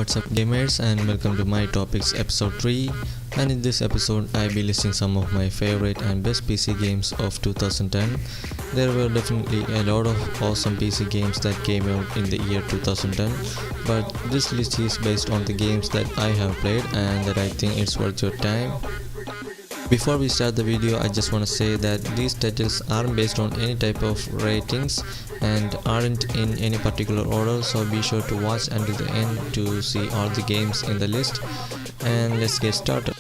what's up gamers, and welcome to my topics episode 3. And in this episode I'll be listing some of my favorite and best PC games of 2010. There were definitely a lot of awesome PC games that came out in the year 2010, but this list is based on the games that I have played and that I think it's worth your time. Before we start the video, I just want to say that these titles aren't based on any type of ratings and aren't in any particular order, so be sure to watch until the end to see all the games in the list. And let's get started.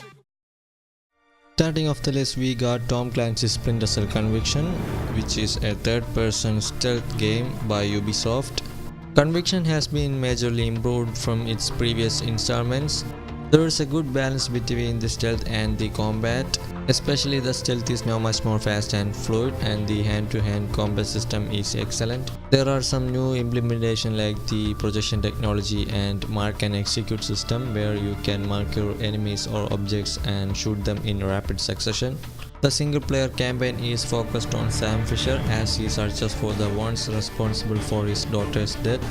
Starting off the list, we got Tom Clancy's Splinter Cell Conviction, which is a third-person stealth game by Ubisoft. Conviction has been majorly improved from its previous installments. There is a good balance between the stealth and the combat, especially the stealth is now much more fast and fluid, and the hand-to-hand combat system is excellent. There are some new implementation like the projection technology and mark and execute system, where you can mark your enemies or objects and shoot them in rapid succession. The single-player campaign is focused on Sam Fisher as he searches for the ones responsible for his daughter's death.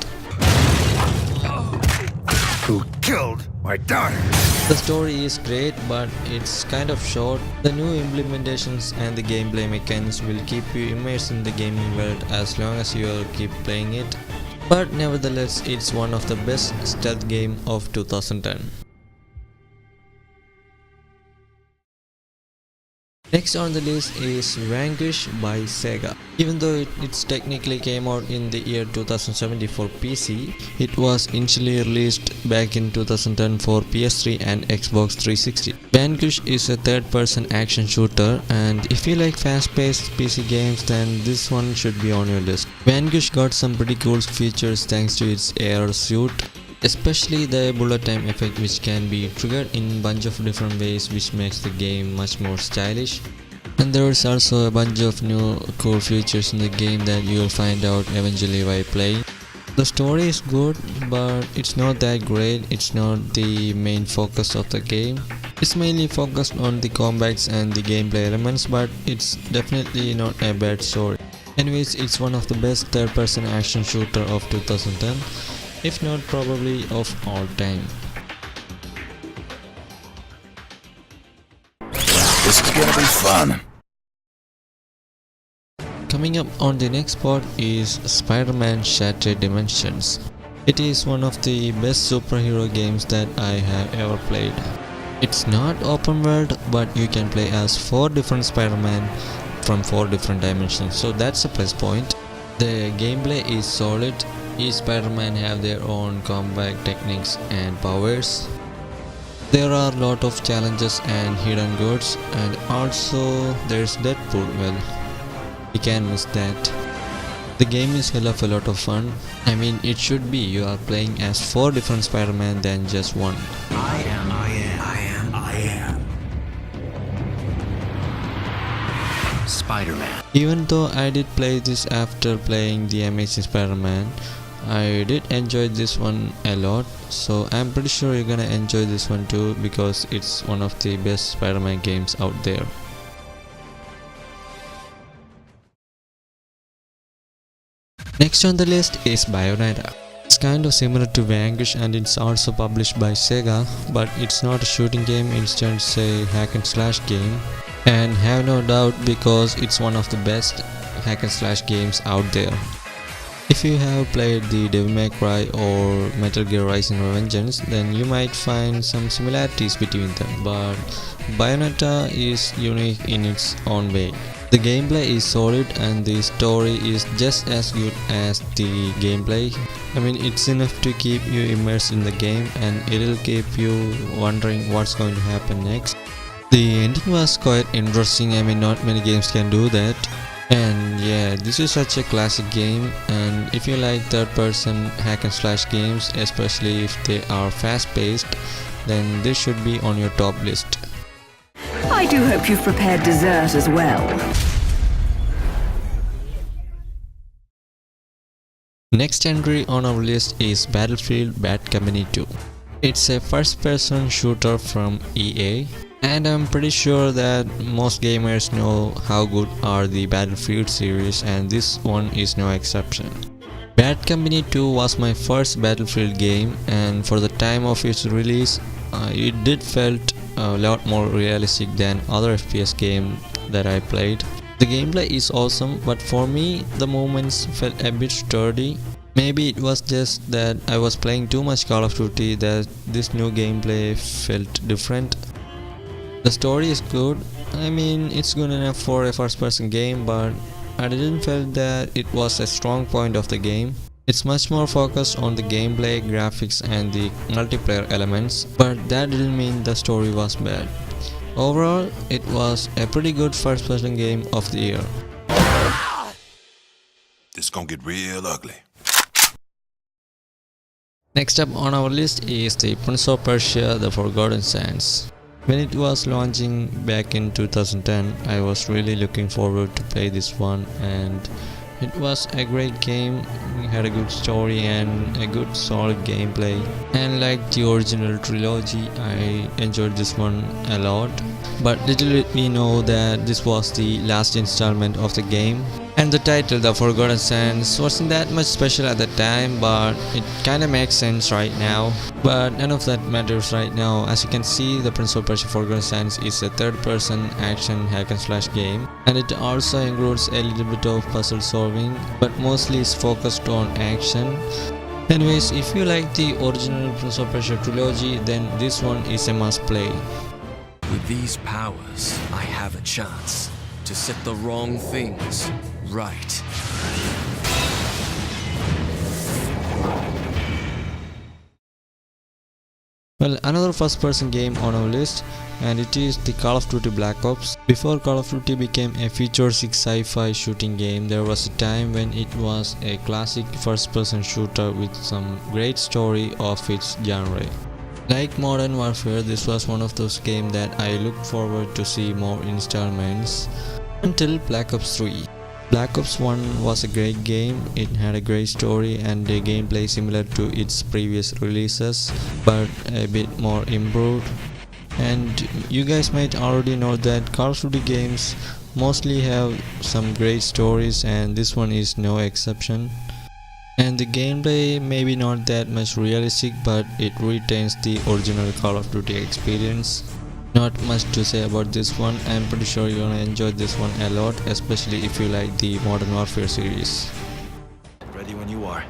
Who killed my daughter? The story is great, but it's kind of short. The new implementations and the gameplay mechanics will keep you immersed in the gaming world as long as you will keep playing it. But nevertheless, it's one of the best stealth game of 2010. Next on the list is Vanquish by Sega. Even though it technically came out in the year 2017 for PC, it was initially released back in 2010 for PS3 and Xbox 360. Vanquish is a third-person action shooter, and if you like fast-paced PC games, then this one should be on your list. Vanquish got some pretty cool features thanks to its AR suit, especially the bullet time effect, which can be triggered in a bunch of different ways, which makes the game much more stylish. And there is also a bunch of new cool features in the game that you will find out eventually while playing. The story is good, but it's not that great. It's not the main focus of the game. It's mainly focused on the combats and the gameplay elements, but it's definitely not a bad story. Anyways, it's one of the best third-person action shooter of 2010. If not probably of all time. This is gonna be fun. Coming up on the next spot is SpiderManShattered Dimensions. It is one of the best superhero games that I have ever played. It's not open world, but you can play as 4 different Spider-Man from 4 different dimensions, so that's a plus point. The gameplay is solid. Each Spider-Man have their own combat techniques and powers. There are a lot of challenges and hidden goods, and also there's Deadpool. Well, you can't miss that. The game is hell of a lot of fun. I mean, it should be. You are playing as 4 different Spider-Man than just one. I am. Spider-Man. Even though I did play this after playing the Amazing Spider-Man, I did enjoy this one a lot, so I'm pretty sure you're gonna enjoy this one too, because it's one of the best Spider-Man games out there. Next on the list is Bayonetta. It's kind of similar to Vanquish, and it's also published by Sega, but it's not a shooting game, instead it's a hack and slash game. And have no doubt, because it's one of the best hack and slash games out there. If you have played the Devil May Cry or Metal Gear Rising: Revengeance, then you might find some similarities between them, but Bayonetta is unique in its own way. The gameplay is solid and the story is just as good as the gameplay. I mean, it's enough to keep you immersed in the game, and it'll keep you wondering what's going to happen next. The ending was quite interesting. I mean, not many games can do that. And yeah, this is such a classic game, and if you like third-person hack and slash games, especially if they are fast-paced, then this should be on your top list. I do hope you've prepared dessert as well. Next entry on our list is Battlefield Bad Company 2. It's a first-person shooter from EA. And I'm pretty sure that most gamers know how good are the Battlefield series, and this one is no exception. Bad Company 2 was my first Battlefield game, and for the time of its release, it did felt a lot more realistic than other FPS game that I played. The gameplay is awesome, but for me, the movements felt a bit sturdy. Maybe it was just that I was playing too much Call of Duty that this new gameplay felt different. The story is good. I mean, it's good enough for a first-person game, but I didn't feel that it was a strong point of the game. It's much more focused on the gameplay, graphics and the multiplayer elements, but that didn't mean the story was bad. Overall, it was a pretty good first-person game of the year. This gonna get real ugly. Next up on our list is the Prince of Persia: The Forgotten Sands. When it was launching back in 2010, I was really looking forward to play this one, and it was a great game. It had a good story and a good solid gameplay, and like the original trilogy, I enjoyed this one a lot. But little did we know that this was the last installment of the game, and the title The Forgotten Sands wasn't that much special at the time, but it kinda makes sense right now. But none of that matters right now. As you can see, the Prince of Persia Forgotten Sands is a third-person action hack and slash game, and it also includes a little bit of puzzle solving, but mostly is focused on action. Anyways, if you like the original Prince of Persia trilogy, then this one is a must play. With these powers, I have a chance to set the wrong things right. Well, another first-person game on our list, and it is the Call of Duty Black Ops. Before Call of Duty became a futuristic sci-fi shooting game, there was a time when it was a classic first-person shooter with some great story of its genre. Like Modern Warfare, this was one of those games that I looked forward to see more installments until Black Ops 3. Black Ops 1 was a great game. It had a great story and a gameplay similar to its previous releases, but a bit more improved. And you guys might already know that Call of Duty games mostly have some great stories, and this one is no exception. And the gameplay may be not that much realistic, but it retains the original Call of Duty experience. Not much to say about this one. I'm pretty sure you're gonna enjoy this one a lot, especially if you like the Modern Warfare series. Ready when you are.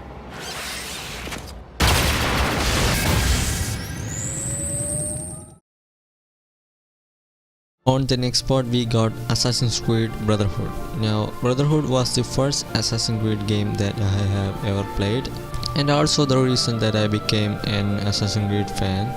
On the next spot, we got Assassin's Creed Brotherhood. Now, Brotherhood was the first Assassin's Creed game that I have ever played, and also the reason that I became an Assassin's Creed fan.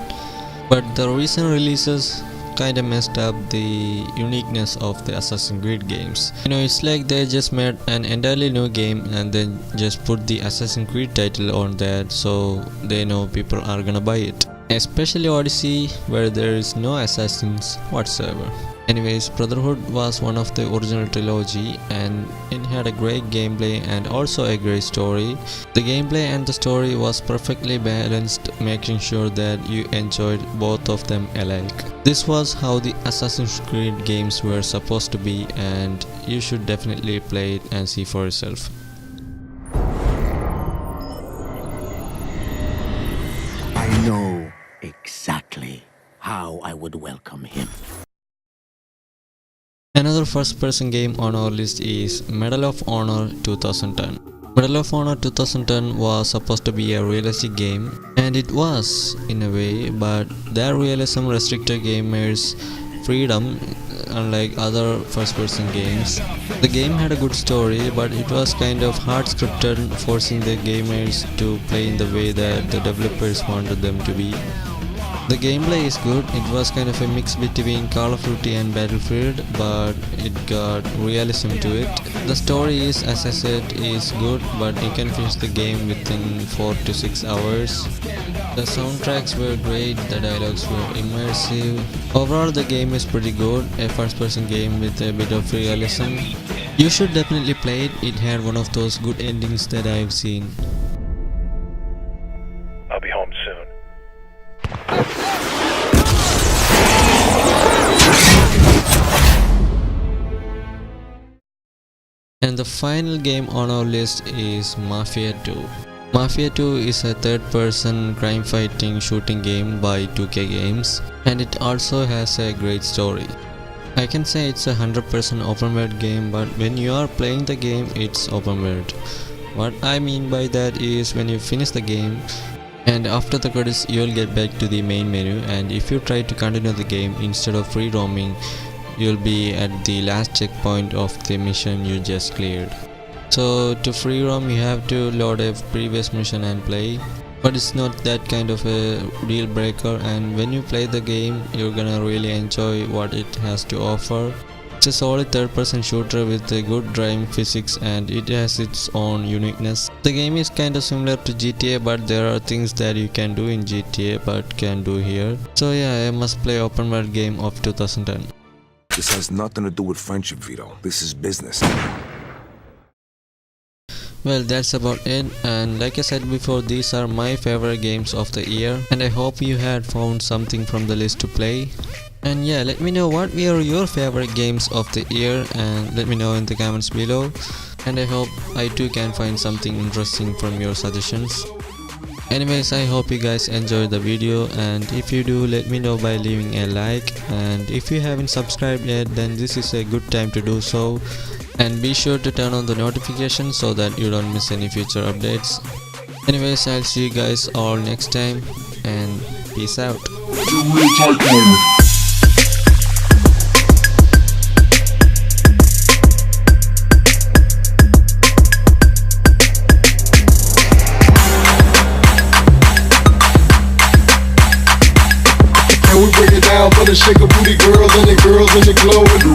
But the recent releases kinda messed up the uniqueness of the Assassin's Creed games. You know, it's like they just made an entirely new game and then just put the Assassin's Creed title on that, so they know people are gonna buy it. Especially Odyssey, where there is no assassins whatsoever. Anyways, Brotherhood was one of the original trilogy, and it had a great gameplay and also a great story. The gameplay and the story was perfectly balanced, making sure that you enjoyed both of them alike. This was how the Assassin's Creed games were supposed to be, and you should definitely play it and see for yourself. I know exactly how I would welcome him. Another first-person game on our list is Medal of Honor 2010. Medal of Honor 2010 was supposed to be a realistic game, and it was in a way, but that realism restricted gamers' freedom, unlike other first-person games. The game had a good story, but it was kind of hard scripted, forcing the gamers to play in the way that the developers wanted them to be. The gameplay is good. It was kind of a mix between Call of Duty and Battlefield, but it got realism to it. The story is, as I said, is good, but you can finish the game within 4 to 6 hours. The soundtracks were great, the dialogues were immersive. Overall, the game is pretty good, a first-person game with a bit of realism. You should definitely play it. It had one of those good endings that I've seen. I'll be home soon. And the final game on our list is Mafia 2. Mafia 2 is a third-person crime-fighting shooting game by 2K Games, and it also has a great story. I can say it's a 100% open world game, but when you are playing the game, it's open world. What I mean by that is when you finish the game, and after the credits you'll get back to the main menu, and if you try to continue the game instead of free roaming, you'll be at the last checkpoint of the mission you just cleared. So to free roam you have to load a previous mission and play, but it's not that kind of a deal breaker, and when you play the game you're gonna really enjoy what it has to offer. It's a solid third-person shooter with a good driving physics, and it has its own uniqueness. The game is kinda similar to GTA, but there are things that you can do in GTA but can't do here. So yeah, I must play open world game of 2010. This has nothing to do with friendship, Vito. This is business. Well, that's about it, and like I said before, these are my favorite games of the year, and I hope you had found something from the list to play. And yeah, let me know what were your favorite games of the year, and let me know in the comments below, and I hope I too can find something interesting from your suggestions. Anyways, I hope you guys enjoyed the video, and if you do, let me know by leaving a like, and if you haven't subscribed yet, then this is a good time to do so, and be sure to turn on the notifications so that you don't miss any future updates. Anyways, I'll see you guys all next time, and peace out. And we break it down for the shaker booty girls and the glow.